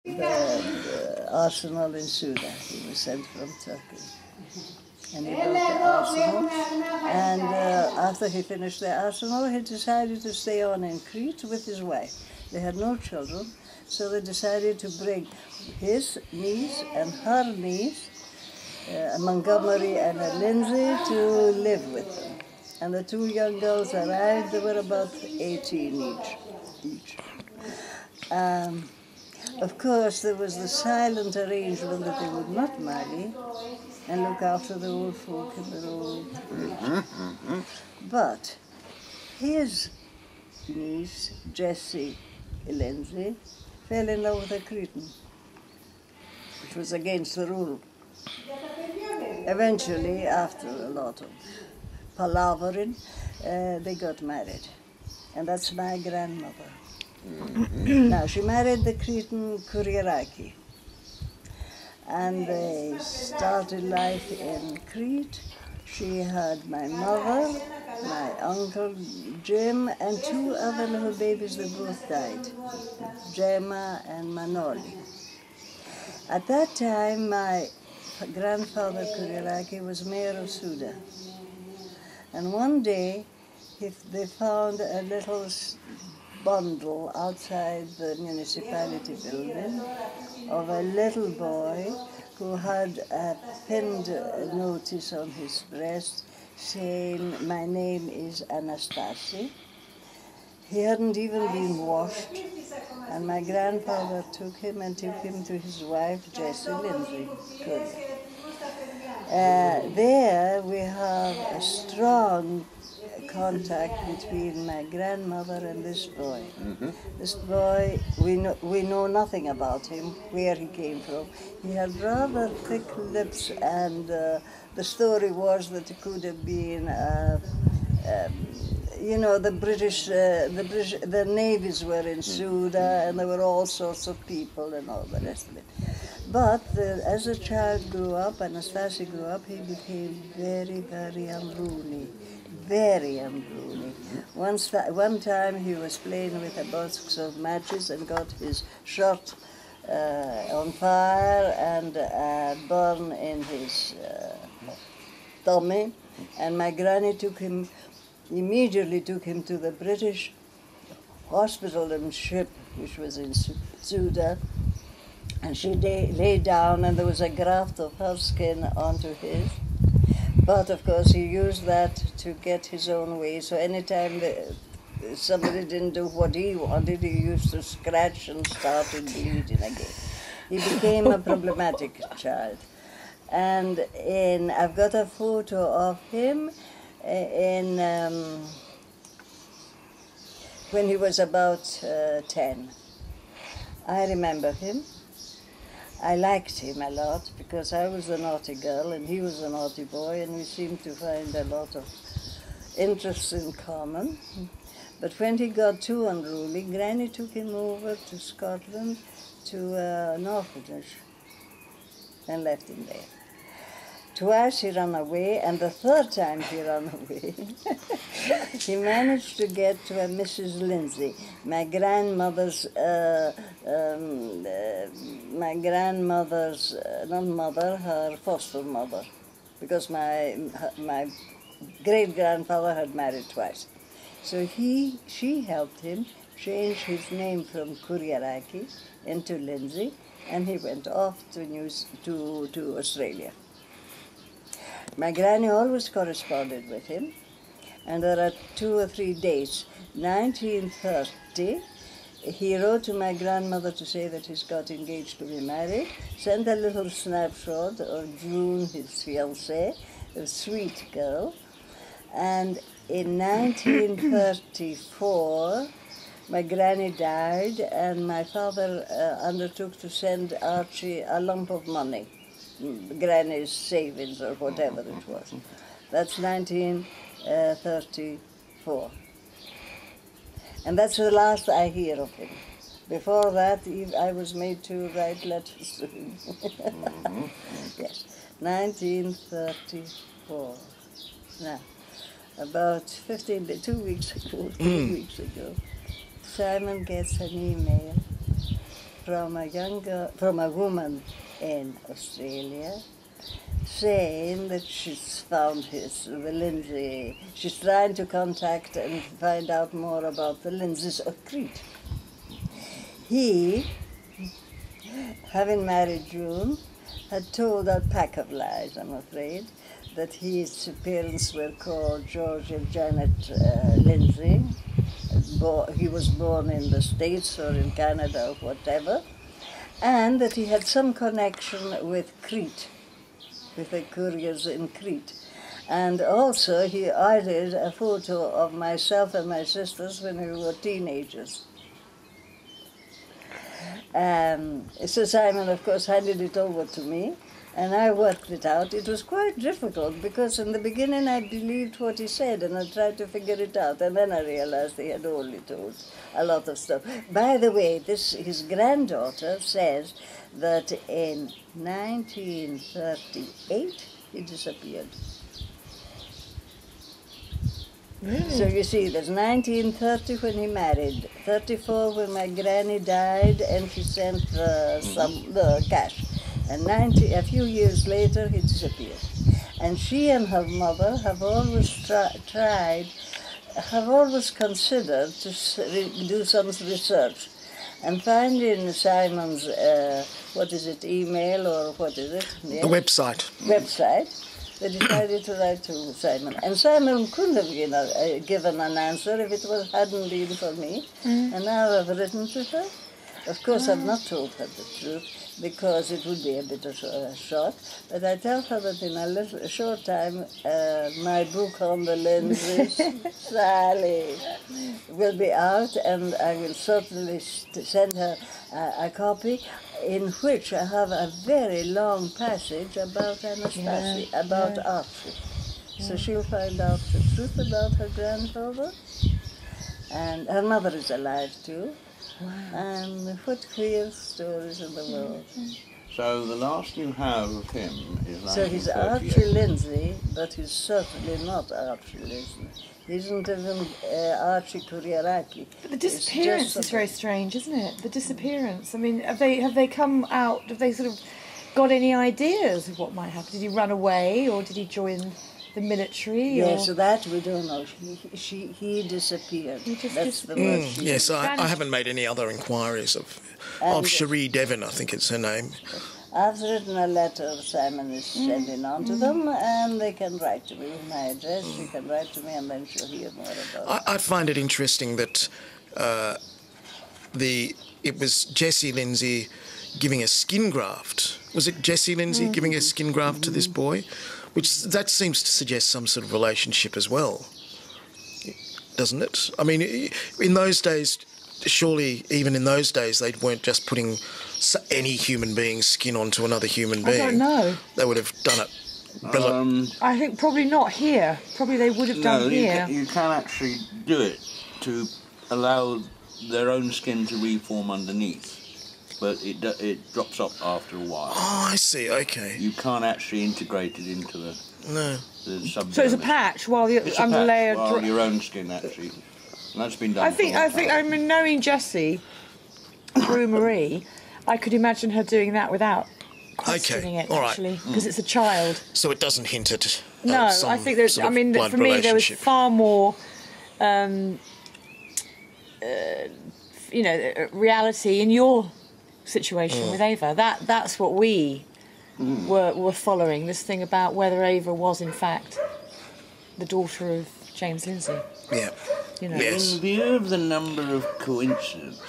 the arsenal in Suda. He was sent from Turkey. And he built the arsenal. And after he finished the arsenal, he decided to stay on in Crete with his wife. They had no children, so they decided to bring his niece and her niece, Montgomery and Lindsay, to live with them. And the two young girls arrived. They were about 18 each. Of course, there was the silent arrangement that they would not marry and look after the old folk in their old age. But his niece, Jessie Lindsay, fell in love with a Cretan, which was against the rule. Eventually, after a lot of palavering, they got married. And that's my grandmother. Now, she married the Cretan Karioti. And they started life in Crete. She had my mother, my uncle Jim, and two other little babies that both died, Gemma and Manoli. At that time, my grandfather Karioti was mayor of Suda. And one day, they found a little bundle outside the municipality building of a little boy who had a pinned notice on his breast saying, "My name is Anastasi." He hadn't even been washed, and my grandfather took him to his wife, Jessie Lindsay Couryer. There we have a strong contact between my grandmother and this boy. This boy, we know nothing about him, where he came from. He had rather thick lips, and the story was that it could have been, the navies were in Suda, and there were all sorts of people and all the rest of it. But as a child grew up, Anastasi grew up, he became very, very unruly. Very unruly. One time he was playing with a box of matches and got his shirt on fire and burn in his tummy. And my granny immediately took him to the British hospital and ship, which was in Suda. And she lay down, and there was a graft of her skin onto his. But of course he used that to get his own way. So anytime somebody didn't do what he wanted, he used to scratch and started bleeding again. He became a problematic child. And I've got a photo of him when he was about 10. I remember him. I liked him a lot because I was a naughty girl and he was a naughty boy, and we seemed to find a lot of interests in common. But when he got too unruly, Granny took him over to Scotland to an orphanage and left him there. Twice he ran away, and the third time he ran away, he managed to get to a Mrs. Lindsay, my grandmother's, not mother, her foster mother, because my great-grandfather had married twice. So she helped him change his name from Karioti into Lindsay, and he went off to Australia. My granny always corresponded with him, and there are 2 or 3 dates. 1930, he wrote to my grandmother to say that he's got engaged to be married, sent a little snapshot of June, his fiancée, a sweet girl, and in 1934, my granny died, and my father undertook to send Archie a lump of money. Granny's savings or whatever it was. That's 1934. And that's the last I hear of him. Before that, I was made to write letters to him. Yes, 1934. Now, about 2 weeks ago, Simon gets an email from a woman in Australia, saying that she's found the Lindsay. She's trying to contact and find out more about the Lindsays of Crete. He, having married June, had told a pack of lies, I'm afraid, that his parents were called George and Janet Lindsay. He was born in the States or in Canada or whatever, and that he had some connection with Crete, with the Couryers in Crete. And also he added a photo of myself and my sisters when we were teenagers. So Simon, of course, handed it over to me, and I worked it out. It was quite difficult because in the beginning I believed what he said and I tried to figure it out, and then I realized he had only told a lot of stuff. By the way, his granddaughter says that in 1938 he disappeared. Really? So you see, there's 1930 when he married, 34 when my granny died and she sent the cash, and a few years later he disappeared. And she and her mother have always considered to do some research, and finding Simon's, email or what is it? The website. They decided to write to Simon. And Simon couldn't have given an answer if it hadn't been for me. And now I've written to her. Of course, I've not told her the truth because it would be a bit of a shock. But I tell her that in a short time, my book on the Lindsays, Sally, will be out, and I will certainly send her a copy, in which I have a very long passage about Anastasia, about Archie. So she'll find out the truth about her grandfather, and her mother is alive too. Wow. And what queer stories in the world. So the last you have of him is 1938. So he's Archie Lindsay, but he's certainly not Archie Lindsay. He isn't even Archie Couryer. But the disappearance is very strange, isn't it? The disappearance. I mean, have they come out? Have they sort of got any ideas of what might happen? Did he run away, or did he join the military? Yes, so that we don't know. He disappeared. That's the word. Yes, I haven't made any other inquiries of Cherie Devon, I think it's her name. I've written a letter Simon is sending on to them, and they can write to me with my address. She can write to me, and then she'll hear more about it. I find it interesting that it was Jessie Lindsay giving a skin graft. Was it Jessie Lindsay giving a skin graft to this boy? That seems to suggest some sort of relationship as well, doesn't it? I mean, in those days, surely even in those days they weren't just putting any human being's skin onto another human being. I don't know. They would have done it. I think probably not here. Probably they would have done here. You can actually do it to allow their own skin to reform underneath, but it drops off after a while. Oh, I see. Okay. You can't actually integrate it into the subdermis. So it's a patch while the underlayer. While your own skin actually. And that's been done. I mean, knowing Jessie through Marie, I could imagine her doing that without questioning it, actually, because it's a child. So it doesn't hint at no, I think there's. I mean, for me, there was far more, reality in your situation with Ava. That's what we were following. This thing about whether Ava was in fact the daughter of James Lindsay. Yeah. You know. Yes. In view of the number of coincidences